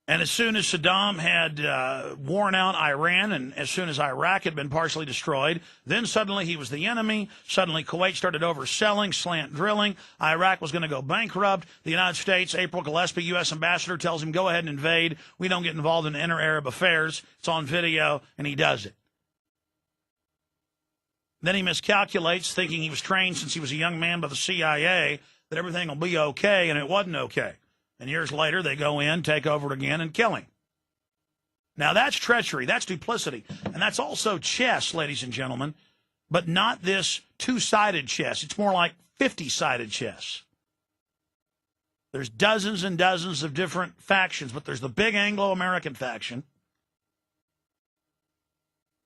And as soon as Saddam had worn out Iran, and as soon as Iraq had been partially destroyed, then suddenly he was the enemy. Suddenly Kuwait started overselling, slant drilling. Iraq was going to go bankrupt. The United States, April Gillespie, U.S. ambassador, tells him, go ahead and invade. We don't get involved in inter-Arab affairs. It's on video, and he does it. Then he miscalculates, thinking he was trained since he was a young man by the CIA, that everything will be okay, and it wasn't okay. And years later, they go in, take over it again, and kill him. Now, that's treachery. That's duplicity. And that's also chess, ladies and gentlemen, but not this two-sided chess. It's more like 50-sided chess. There's dozens and dozens of different factions, but there's the big Anglo-American faction.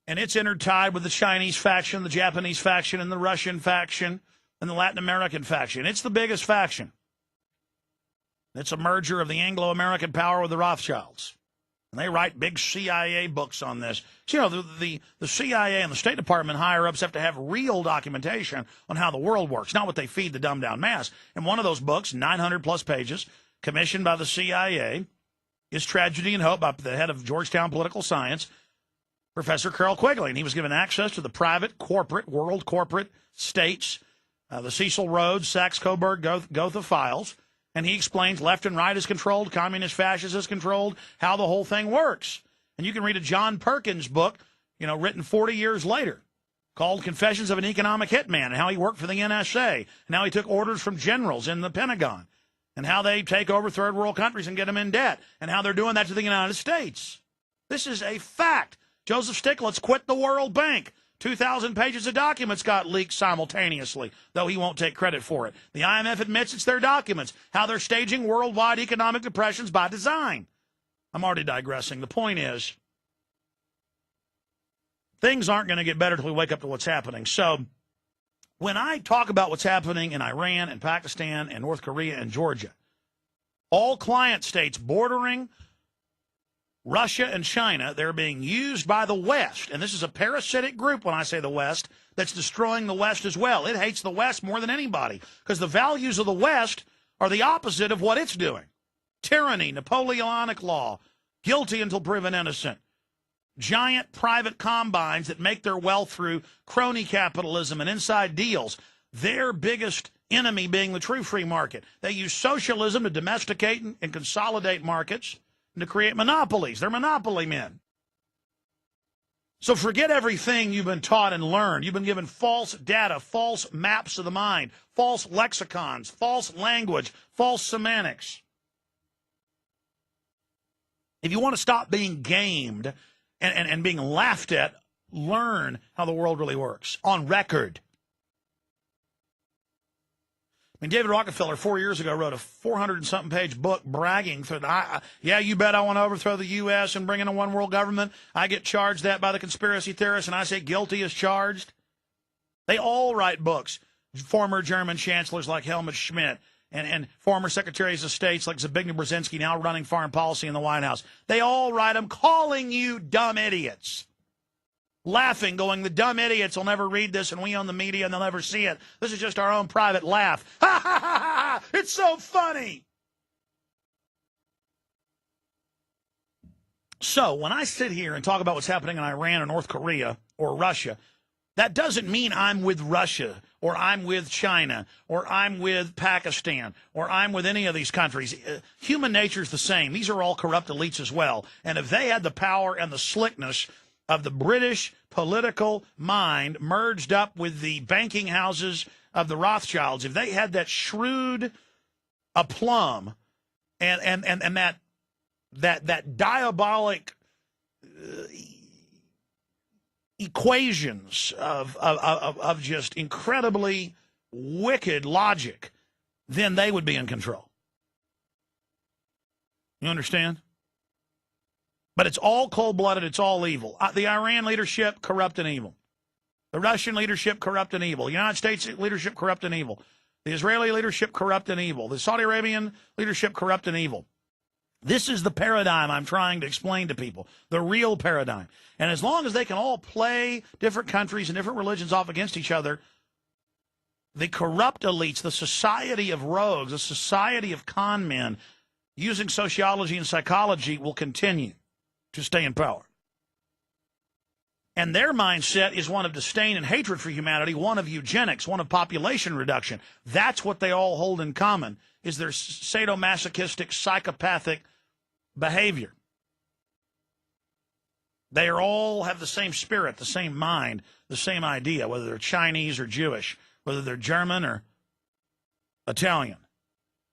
And it's intertied with the Chinese faction, the Japanese faction, and the Russian faction, and the Latin American faction. It's the biggest faction. It's a merger of the Anglo-American power with the Rothschilds. And they write big CIA books on this. So, you know, the CIA and the State Department higher-ups have to have real documentation on how the world works, not what they feed the dumbed-down mass. And one of those books, 900-plus pages, commissioned by the CIA, is Tragedy and Hope by the head of Georgetown Political Science, Professor Carroll Quigley. And he was given access to the private, corporate, world corporate states, the Cecil Rhodes, Saxe-Coburg, Gotha files. And he explains left and right is controlled, communist, fascist is controlled, how the whole thing works. And you can read a John Perkins book, you know, written 40 years later, called Confessions of an Economic Hitman, and how he worked for the NSA, and how he took orders from generals in the Pentagon, and how they take over third world countries and get them in debt, and how they're doing that to the United States. This is a fact. Joseph Stiglitz quit the World Bank. 2,000 pages of documents got leaked simultaneously, though he won't take credit for it. The IMF admits it's their documents, how they're staging worldwide economic depressions by design. I'm already digressing. The point is, things aren't going to get better until we wake up to what's happening. So when I talk about what's happening in Iran and Pakistan and North Korea and Georgia, all client states bordering Russia and China, they're being used by the West, and this is a parasitic group when I say the West, that's destroying the West as well. It hates the West more than anybody because the values of the West are the opposite of what it's doing. Tyranny, Napoleonic law, guilty until proven innocent, giant private combines that make their wealth through crony capitalism and inside deals, their biggest enemy being the true free market. They use socialism to domesticate and consolidate markets, to create monopolies. They're monopoly men. So forget everything you've been taught and learned. You've been given false data, false maps of the mind, false lexicons, false language, false semantics. If you want to stop being gamed and being laughed at, learn how the world really works on record. I mean, David Rockefeller 4 years ago wrote a 400-and-something page book bragging through yeah, you bet I want to overthrow the U.S. and bring in a one-world government. I get charged that by the conspiracy theorists, and I say guilty as charged. They all write books. Former German chancellors like Helmut Schmidt and former secretaries of states like Zbigniew Brzezinski, now running foreign policy in the White House. They all write them calling you dumb idiots. Laughing, going, the dumb idiots will never read this, and we own the media, and they'll never see it. This is just our own private laugh. Ha, ha, ha, ha! It's so funny. So when I sit here and talk about what's happening in Iran or North Korea or Russia, that doesn't mean I'm with Russia or I'm with China or I'm with Pakistan or I'm with any of these countries. Human nature is the same. These are all corrupt elites as well. And if they had the power and the slickness of the British political mind merged up with the banking houses of the Rothschilds, if they had that shrewd aplomb and that diabolic equations of just incredibly wicked logic, then they would be in control. You understand? But it's all cold-blooded. It's all evil. The Iran leadership, corrupt and evil. The Russian leadership, corrupt and evil. The United States leadership, corrupt and evil. The Israeli leadership, corrupt and evil. The Saudi Arabian leadership, corrupt and evil. This is the paradigm I'm trying to explain to people, the real paradigm. And as long as they can all play different countries and different religions off against each other, the corrupt elites, the society of rogues, the society of con men, using sociology and psychology, will continue to stay in power. And their mindset is one of disdain and hatred for humanity, one of eugenics, one of population reduction. That's what they all hold in common, is their sadomasochistic, psychopathic behavior. They are all have the same spirit, the same mind, the same idea, whether they're Chinese or Jewish, whether they're German or Italian,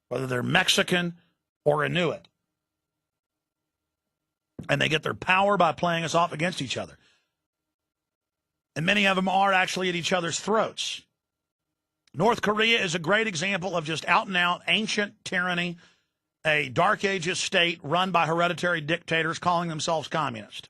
whether they're Mexican or Inuit. And they get their power by playing us off against each other. And many of them are actually at each other's throats. North Korea is a great example of just out-and-out ancient tyranny, a Dark Ages state run by hereditary dictators calling themselves communist.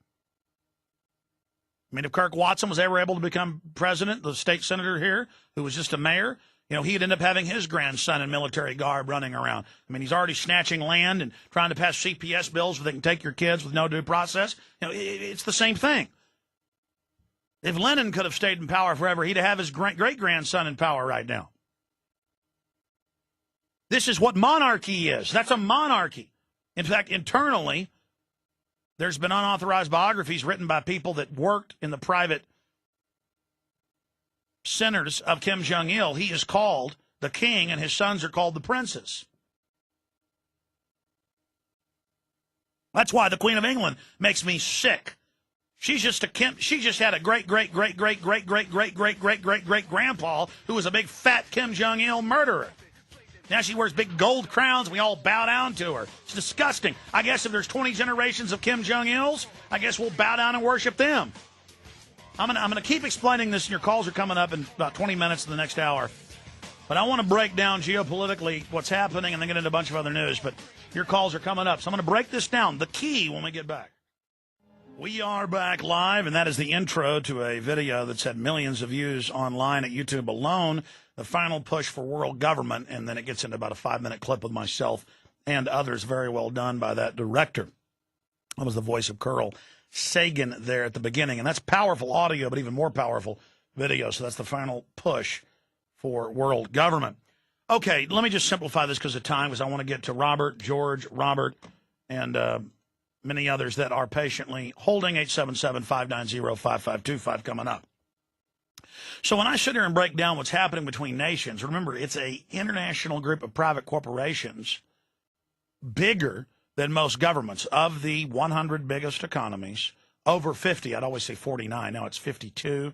I mean, if Kirk Watson was ever able to become president, the state senator here, who was just a mayor, you know, he'd end up having his grandson in military garb running around. I mean, he's already snatching land and trying to pass CPS bills where they can take your kids with no due process. You know, it's the same thing. If Lenin could have stayed in power forever, he'd have his great-grandson in power right now. This is what monarchy is. That's a monarchy. In fact, internally, there's been unauthorized biographies written by people that worked in the private centers of Kim Jong-il. He is called the king, and his sons are called the princes. That's why the Queen of England makes me sick. She just had a great-great-great-great-great-great-great-great-great-great-grandpa who was a big fat Kim Jong-il murderer. Now she wears big gold crowns, and we all bow down to her. It's disgusting. I guess if there's 20 generations of Kim Jong-ils, I guess we'll bow down and worship them. I'm gonna keep explaining this, and your calls are coming up in about 20 minutes in the next hour. But I want to break down geopolitically what's happening and then get into a bunch of other news. But your calls are coming up. So I'm going to break this down, the key, when we get back. We are back live, and that is the intro to a video that's had millions of views online at YouTube alone, the final push for world government, and then it gets into about a 5-minute clip with myself and others. Very well done by that director. That was the voice of Carl Sagan there at the beginning, and that's powerful audio, but even more powerful video, so that's the final push for world government. Okay, let me just simplify this because of time, because I want to get to Robert, George, Robert, and many others that are patiently holding 877-590-5525 coming up. So when I sit here and break down what's happening between nations, remember, it's an international group of private corporations bigger than most governments. Of the 100 biggest economies, over 50, I'd always say 49, now it's 52.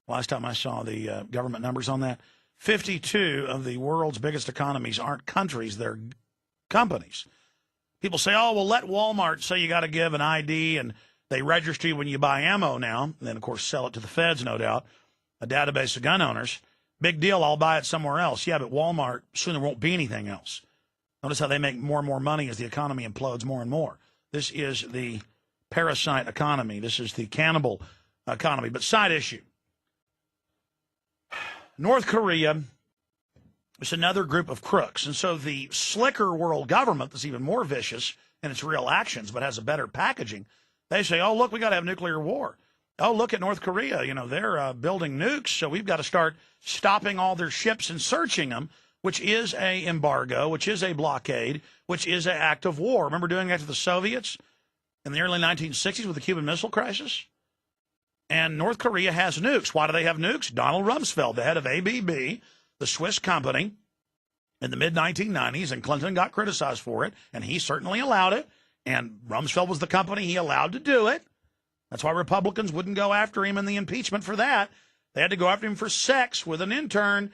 Last time I saw the government numbers on that, 52 of the world's biggest economies aren't countries, they're companies. People say, oh, well, let Walmart say you got to give an ID, and they register you when you buy ammo now, and then, of course, sell it to the feds, no doubt, a database of gun owners. Big deal, I'll buy it somewhere else. Yeah, but Walmart, soon there won't be anything else. Notice how they make more and more money as the economy implodes more and more. This is the parasite economy. This is the cannibal economy. But side issue. North Korea is another group of crooks. And so the slicker world government that's even more vicious in its real actions but has a better packaging, they say, oh, look, we got to have nuclear war. Oh, look at North Korea. You know, they're building nukes, so we've got to start stopping all their ships and searching them, which is a embargo, which is a blockade, which is an act of war. Remember doing that to the Soviets in the early 1960s with the Cuban Missile Crisis? And North Korea has nukes. Why do they have nukes? Donald Rumsfeld, the head of ABB, the Swiss company, in the mid-1990s, and Clinton got criticized for it, and he certainly allowed it, and Rumsfeld was the company he allowed to do it. That's why Republicans wouldn't go after him in the impeachment for that. They had to go after him for sex with an intern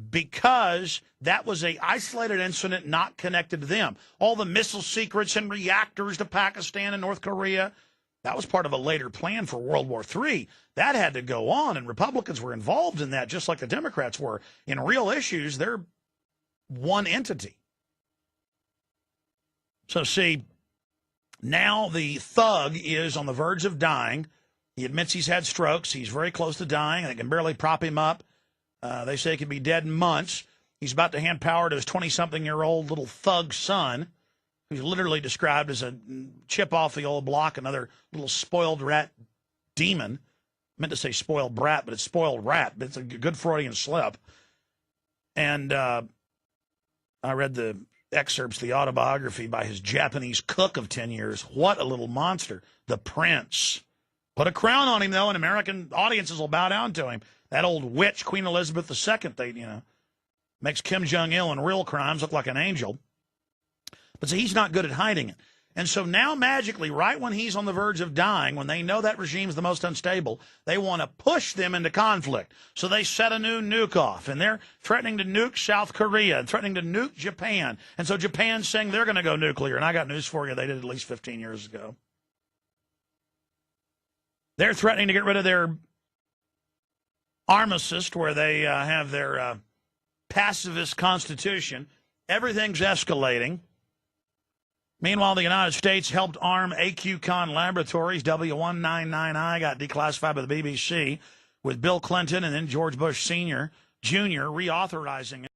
because that was an isolated incident not connected to them. All the missile secrets and reactors to Pakistan and North Korea, that was part of a later plan for World War III. That had to go on, and Republicans were involved in that just like the Democrats were. In real issues, they're one entity. So, see, now the thug is on the verge of dying. He admits he's had strokes. He's very close to dying. They can barely prop him up. They say he could be dead in months. He's about to hand power to his 20-something-year-old little thug son, who's literally described as a chip off the old block, another little spoiled rat demon. I meant to say spoiled brat, but it's spoiled rat. But it's a good Freudian slip. And I read the excerpts the autobiography by his Japanese cook of 10 years. What a little monster. The prince. Put a crown on him, though, and American audiences will bow down to him. That old witch, Queen Elizabeth II, makes Kim Jong-il in real crimes look like an angel. But see, he's not good at hiding it. And so now magically, right when he's on the verge of dying, when they know that regime's the most unstable, they want to push them into conflict. So they set a new nuke off, and they're threatening to nuke South Korea and threatening to nuke Japan. And so Japan's saying they're going to go nuclear. And I got news for you, they did at least 15 years ago. They're threatening to get rid of their armistice, where they have their pacifist constitution. Everything's escalating. Meanwhile, the United States helped arm AQCon Laboratories. W199I got declassified by the BBC with Bill Clinton and then George Bush Sr. Jr. reauthorizing it.